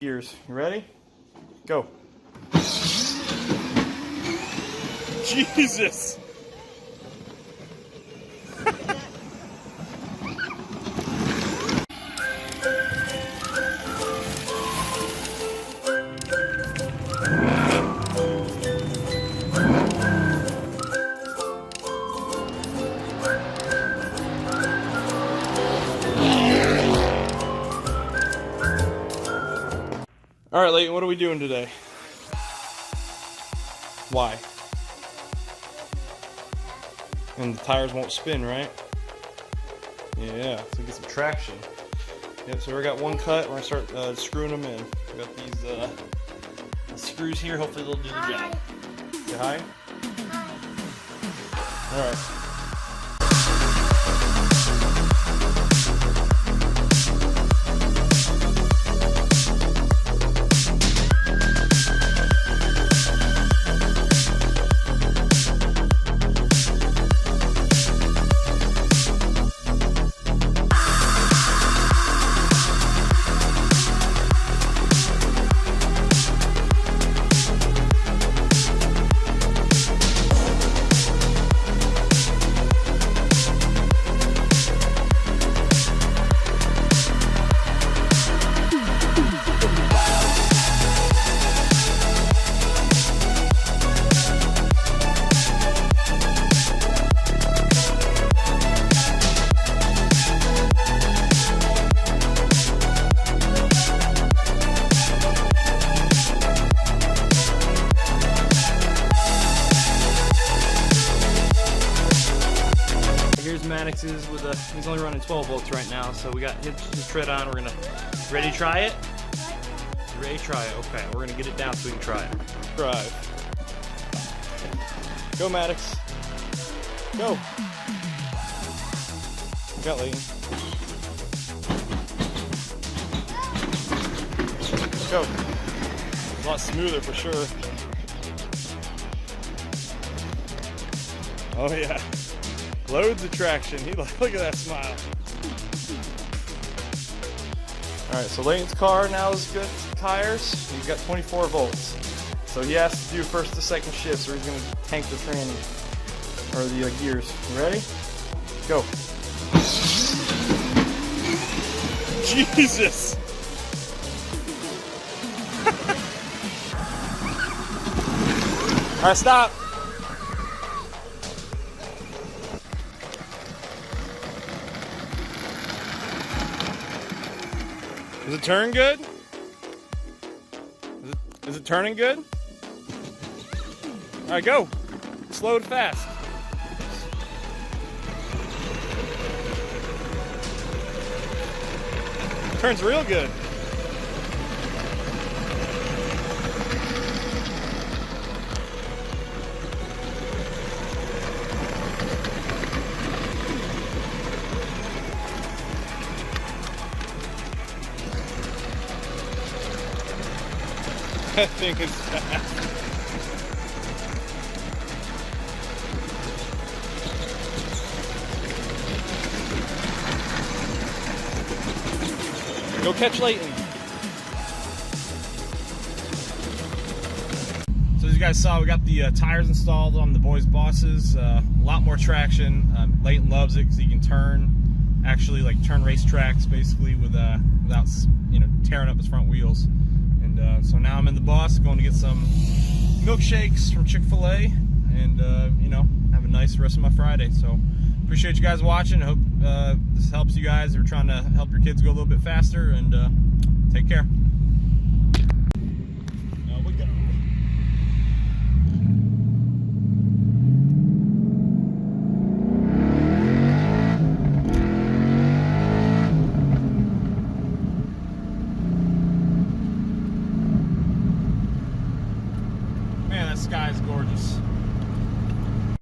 Gears. You ready? Go. Jesus! All right, Leighton, what are we doing today? Why? And the tires won't spin, right? Yeah, so get some traction. Yep, so we got one cut. We're gonna start screwing them in. We got these screws here. Hopefully they'll do the job. Say hi. All right. Here's Maddox's with he's only running 12 volts right now, so we got his tread on. We're gonna ready to try it. Ready to try it. Okay, we're gonna get it down so we can try it. Drive. Go, Maddox. Go. Got Leighton. Go. A lot smoother for sure. Oh yeah. Loads of traction. Look at that smile. Alright, so Leighton's car now is good tires. He's got 24 volts. So he has to do first to second shift, so he's going to tank the tranny, or the gears. You ready? Go. Jesus! Alright, stop! Does it turn good? Is it turning good? All right, go. Slow and fast. Turns real good. That thing is fast. Go catch Leighton. So as you guys saw, we got the tires installed on the boys' bosses. A lot more traction. Leighton loves it because he can turn, actually like turn racetracks basically without tearing up his front wheels. So now I'm in the boss, going to get some milkshakes from Chick-fil-A, and have a nice rest of my Friday. So appreciate you guys watching. I hope this helps you guys. We're trying to help your kids go a little bit faster, and take care. Now we go. Man, that sky is gorgeous.